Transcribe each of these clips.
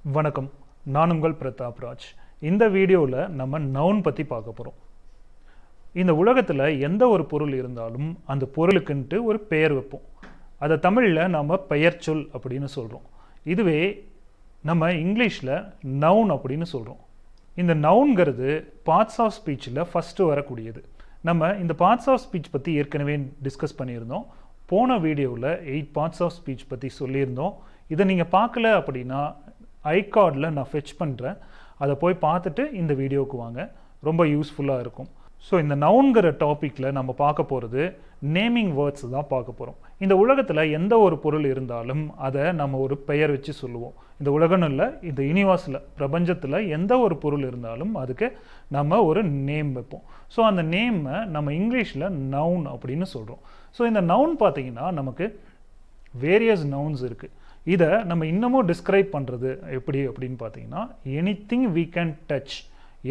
வணக்கம், நான் உங்கள் பிரதாப் ராஜ். இந்த வீடியோவில் நம்ம நவுன் பற்றி பார்க்க போகிறோம். இந்த உலகத்தில் எந்த ஒரு பொருள் இருந்தாலும் அந்த பொருளுக்குன்ட்டு ஒரு பெயர் வைப்போம். அதை தமிழில் நம்ம பெயர்ச்சொல் அப்படின்னு சொல்கிறோம். இதுவே நம்ம இங்கிலீஷில் நவுன் அப்படின்னு சொல்கிறோம். இந்த நவுன்கிறது பார்ட்ஸ் ஆஃப் ஸ்பீச்சில் ஃபஸ்ட்டு வரக்கூடியது. நம்ம இந்த பார்ட்ஸ் ஆஃப் ஸ்பீச் பற்றி ஏற்கனவே டிஸ்கஸ் பண்ணியிருந்தோம். போன வீடியோவில் 8 பார்ட்ஸ் ஆஃப் ஸ்பீச் பற்றி சொல்லியிருந்தோம். இதை நீங்கள் பார்க்கல அப்படின்னா ஐகார்டில் நான் ஃபெச் பண்ணுறேன், அதை போய் பார்த்துட்டு இந்த வீடியோவுக்கு வாங்க, ரொம்ப யூஸ்ஃபுல்லாக இருக்கும். ஸோ இந்த நவுன்கிற டாப்பிக்கில் நம்ம பார்க்க போகிறது நேமிங் வேர்ட்ஸ் தான் பார்க்க போகிறோம். இந்த உலகத்தில் எந்த ஒரு பொருள் இருந்தாலும் அதை நம்ம ஒரு பெயர் வச்சு சொல்லுவோம். இந்த உலகம் இல்லை, இந்த யூனிவர்ஸில் பிரபஞ்சத்தில் எந்த ஒரு பொருள் இருந்தாலும் அதுக்கு நம்ம ஒரு நேம் வைப்போம். ஸோ அந்த நேமை நம்ம இங்கிலீஷில் நவுன் அப்படின்னு சொல்கிறோம். ஸோ இந்த நவுன் பார்த்திங்கன்னா நமக்கு வேரியஸ் நவுன்ஸ் இருக்குது. இதை நம்ம இன்னமும் டிஸ்கிரைப் பண்ணுறது எப்படி அப்படின்னு பார்த்தீங்கன்னா, எனிதிங் we can touch,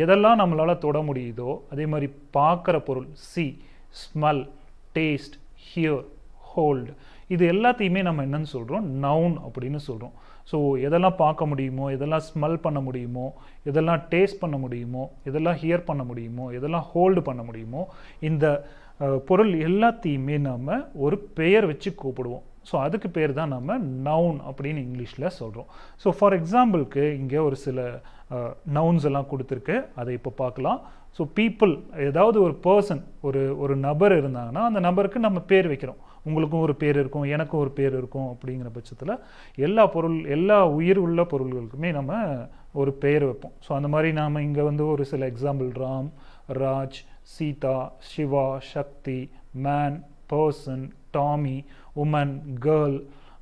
எதெல்லாம் நம்மளால் தொட முடியுதோ, அதே மாதிரி பார்க்குற பொருள் see, smell, taste, hear, hold, இது எல்லாத்தையுமே நம்ம என்னன்னு சொல்கிறோம், நவுன் அப்படின்னு சொல்கிறோம். ஸோ எதெல்லாம் பார்க்க முடியுமோ, எதெல்லாம் ஸ்மெல் பண்ண முடியுமோ, எதெல்லாம் டேஸ்ட் பண்ண முடியுமோ, எதெல்லாம் ஹியர் பண்ண முடியுமோ, எதெல்லாம் ஹோல்டு பண்ண முடியுமோ, இந்த பொருள் எல்லாத்தையுமே நம்ம ஒரு பெயர் வச்சு கூப்பிடுவோம். ஸோ அதுக்கு பேர் தான் நம்ம நவுன் அப்படின்னு இங்கிலீஷில் சொல்கிறோம். ஸோ ஃபார் எக்ஸாம்பிளுக்கு இங்கே ஒரு சில நவுன்ஸ் எல்லாம் கொடுத்துருக்கு, அதை இப்போ பார்க்கலாம். ஸோ பீப்புள், ஏதாவது ஒரு பர்சன், ஒரு நபர் இருந்தாங்கன்னா அந்த நபருக்கு நம்ம பேர் வைக்கிறோம். உங்களுக்கும் ஒரு பேர் இருக்கும், எனக்கும் ஒரு பேர் இருக்கும். அப்படிங்கிற பட்சத்தில் எல்லா உயிர் உள்ள பொருள்களுக்குமே நம்ம ஒரு பெயர் வைப்போம். ஸோ அந்த மாதிரி நாம் இங்கே ஒரு சில example Ram, Raj, Sita, Shiva, Shakti, man, person, Tommy, woman, girl,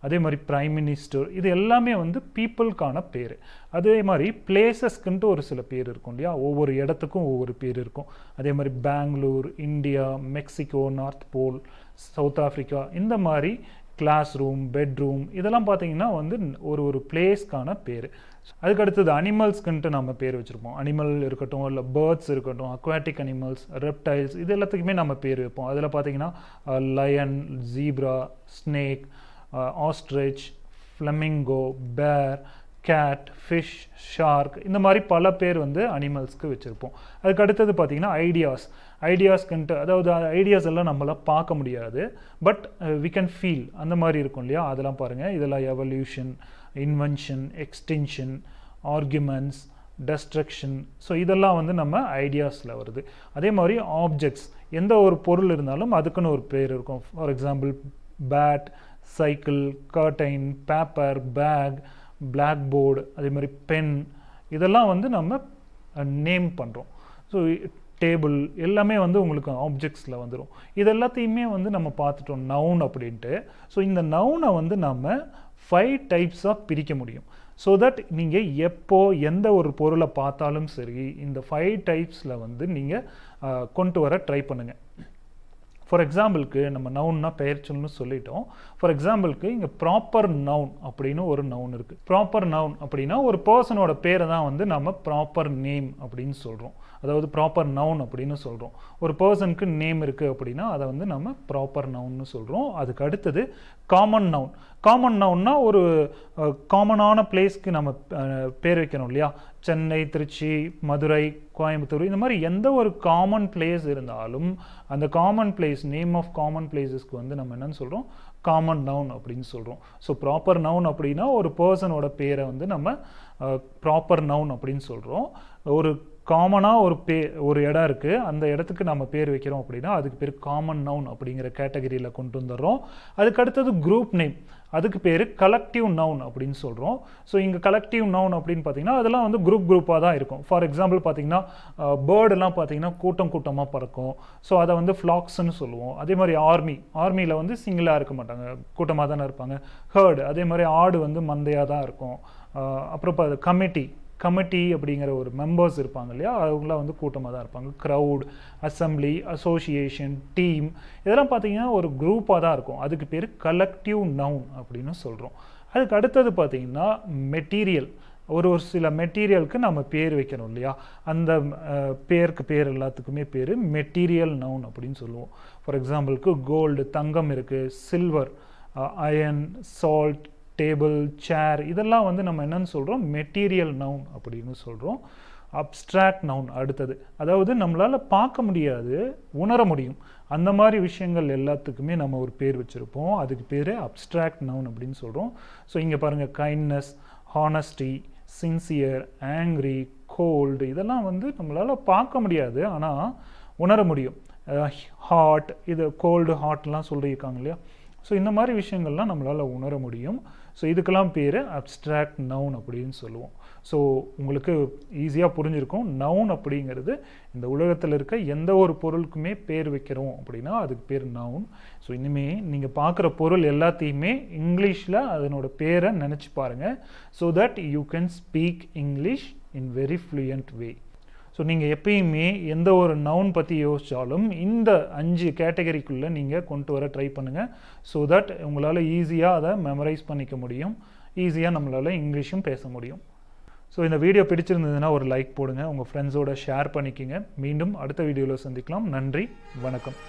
அதே மாதிரி பிரைம் மினிஸ்டர், இது எல்லாமே பீப்புளுக்கான பேர். அதே மாதிரி பிளேசஸ்க்குன்ட்டு ஒரு சில பேர் இருக்கும் இல்லையா, ஒவ்வொரு இடத்துக்கும் ஒவ்வொரு பேர் இருக்கும். அதே மாதிரி Bangalore, India, Mexico, North Pole, South Africa, இந்த மாதிரி கிளாஸ் ரூம், பெட்ரூம், இதெல்லாம் பார்த்தீங்கன்னா ஒரு பிளேஸ்க்கான பேர். அதுக்கு அடுத்தது அனிமல்ஸ்க்குன்ட்டு நம்ம பேர் வச்சுருப்போம். அனிமல் இருக்கட்டும், இல்லை பேர்ட்ஸ் இருக்கட்டும், அக்வாட்டிக் அனிமல்ஸ், ரெப்டைல்ஸ், இது எல்லாத்துக்குமே நம்ம பேர் வைப்போம். அதில் பார்த்தீங்கன்னா lion, zebra, snake, ostrich, flamingo, bear, cat, fish, shark, இந்த மாதிரி பல பேர் அனிமல்ஸ்க்கு வச்சுருப்போம். அதுக்கு அடுத்தது பார்த்தீங்கன்னா ஐடியாஸ்க்குன்ட்டு, அதாவது ஐடியாஸ் எல்லாம் நம்மளால் பார்க்க முடியாது, பட் வி கேன் ஃபீல், அந்த மாதிரி இருக்கும் இல்லையா, அதெல்லாம் பாருங்கள். இதெல்லாம் evolution, invention, extinction, arguments, destruction. So இதெல்லாம் நம்ம ஐடியாஸில் வருது. அதே மாதிரி ஆப்ஜெக்ட்ஸ், எந்த ஒரு பொருள் இருந்தாலும் அதுக்குன்னு ஒரு பேர் இருக்கும். For example bat, cycle, curtain, paper, bag, blackboard, அதே மாதிரி பென், இதெல்லாம் நம்ம நேம் பண்ணுறோம். ஸோ டேபிள் எல்லாமே உங்களுக்கு ஆப்ஜெக்ட்ஸில் வந்துடும். இது எல்லாத்தையுமே நம்ம பார்த்துட்டோம் நவுன் அப்படின்ட்டு. ஸோ இந்த நவுனை நம்ம 5 டைப்ஸாக பிரிக்க முடியும். ஸோ தட் நீங்கள் எப்போ எந்த ஒரு பொருளை பார்த்தாலும் சரி, இந்த 5 டைப்ஸில் நீங்கள் கொண்டு வர ட்ரை பண்ணுங்கள். ஃபார் எக்ஸாம்பிளுக்கு நம்ம நவுன்னா பெயர்ச்சொல்னு சொல்லிட்டோம். ஃபார் எக்ஸாம்பிளுக்கு இங்கே ப்ராப்பர் நவுன் அப்படின்னு ஒரு நவுன் இருக்குது. ப்ராப்பர் நவுன் அப்படின்னா ஒரு பர்சனோட பேரை தான் நம்ம ப்ராப்பர் நேம் அப்படின்னு சொல்கிறோம். அதாவது ப்ராப்பர் நவுன் அப்படின்னு சொல்கிறோம். ஒரு பர்சனுக்கு நேம் இருக்குது அப்படின்னா அதை நம்ம ப்ராப்பர் நவுன்னு சொல்கிறோம். அதுக்கு அடுத்தது காமன் நவுன். காமன் நவுன்னா ஒரு காமனான பிளேஸ்க்கு நம்ம பேர் வைக்கணும் இல்லையா. சென்னை, திருச்சி, மதுரை, கோயம்புத்தூர், இந்த மாதிரி எந்த ஒரு காமன் பிளேஸ் இருந்தாலும் அந்த common place, name of common பிளேஸஸ்க்கு நம்ம என்னன்னு சொல்கிறோம், காமன் நவுன் அப்படின்னு சொல்கிறோம். ஸோ ப்ராப்பர் நவுன் அப்படின்னா ஒரு பர்சனோட பேரை நம்ம ப்ராப்பர் நவுன் அப்படின்னு சொல்கிறோம். ஒரு காமனாக ஒரு இடம் இருக்குது, அந்த இடத்துக்கு நம்ம பேர் வைக்கிறோம் அப்படின்னா அதுக்கு பேர் காமன் நவுன் அப்படிங்கிற கேட்டகரியில் கொண்டு வந்துடுறோம். அதுக்கு அடுத்தது குரூப் நேம், அதுக்கு பேர் கலெக்டிவ் நவுன் அப்படின்னு சொல்கிறோம். ஸோ இங்கே கலெக்டிவ் நவுன் அப்படின்னு பார்த்தீங்கன்னா அதெல்லாம் குரூப்பாக தான் இருக்கும். ஃபார் எக்ஸாம்பிள் பார்த்தீங்கன்னா பேர்டெல்லாம் பார்த்தீங்கன்னா கூட்டமாக பறக்கும். ஸோ அதை ஃப்ளாக்ஸ்ன்னு சொல்லுவோம். அதே மாதிரி ஆர்மியில் சிங்கிளாக இருக்க மாட்டாங்க, கூட்டமாக தானே இருப்பாங்க. ஹர்டு, அதே மாதிரி ஆடு மந்தையாக தான் இருக்கும். அப்புறம் கமிட்டி அப்படிங்கிற ஒரு மெம்பர்ஸ் இருப்பாங்க இல்லையா, அவங்களாம் கூட்டமாக தான் இருப்பாங்க. க்ரௌட், அசம்பிளி, அசோசியேஷன், டீம், இதெல்லாம் பார்த்தீங்கன்னா ஒரு குரூப்பாக தான் இருக்கும். அதுக்கு பேர் கலெக்டிவ் நவுன் அப்படின்னு சொல்கிறோம். அதுக்கு அடுத்தது பார்த்தீங்கன்னா மெட்டீரியல். ஒரு சில மெட்டீரியலுக்கு நம்ம பேர் வைக்கணும் இல்லையா, அந்த பேர் எல்லாத்துக்குமே பேர் மெட்டீரியல் நவுன் அப்படின்னு சொல்லுவோம். ஃபார் எக்ஸாம்பிளுக்கு கோல்டு, தங்கம் இருக்குது, சில்வர், அயன், சால்ட், டேபிள், சேர் இதெல்லாம் வந்து நம்ம என்னன்னு சொல்கிறோம், மெட்டீரியல் நவுன் அப்படின்னு சொல்கிறோம். அப்ஸ்ட்ராக்ட் நவுன் அடுத்தது, அதாவது நம்மளால் பார்க்க முடியாது, உணர முடியும், அந்த மாதிரி விஷயங்கள் எல்லாத்துக்குமே நம்ம ஒரு பேர் வச்சுருப்போம். அதுக்கு பேர் அப்ஸ்ட்ராக்ட் நவுன் அப்படின்னு சொல்கிறோம். ஸோ இங்கே பாருங்கள், kindness, honesty, sincere, angry, cold இதெல்லாம் வந்து நம்மளால் பார்க்க முடியாது, ஆனால் உணர முடியும். ஹாட், இது கோல்டு ஹாட்லாம் சொல்லியிருக்காங்க இல்லையா. ஸோ இந்த மாதிரி விஷயங்கள்லாம் நம்மளால் உணர முடியும். ஸோ இதுக்கெல்லாம் பேர் அப்ஸ்ட்ராக்ட் நவுன் அப்படின்னு சொல்லுவோம். ஸோ உங்களுக்கு ஈஸியாக புரிஞ்சிருக்கும், நவுன் அப்படிங்கிறது இந்த உலகத்தில் இருக்க எந்த ஒரு பொருளுக்குமே பேர் வைக்கிறோம் அப்படின்னா அதுக்கு பேர் நவுன். ஸோ இனிமேல் நீங்கள் பார்க்குற பொருள் எல்லாத்தையுமே இங்கிலீஷில் அதனோட பேரை நினச்சி பாருங்கள். So that you can speak English in very fluent way. So நீங்கள் எப்பயுமே எந்த ஒரு நவுன் பற்றி யோசித்தாலும் இந்த 5 கேட்டகரிக்குள்ளே நீங்கள் கொண்டு வர ட்ரை பண்ணுங்கள். ஸோ தட் உங்களால் ஈஸியாக அதை மெமரைஸ் பண்ணிக்க முடியும், ஈஸியாக நம்மளால் இங்கிலீஷும் பேச முடியும். ஸோ இந்த வீடியோ பிடிச்சிருந்ததுன்னா ஒரு லைக் போடுங்க, உங்கள் ஃப்ரெண்ட்ஸோட ஷேர் பண்ணிக்கிங்க. மீண்டும் அடுத்த வீடியோவில் சந்திக்கலாம். நன்றி, வணக்கம்.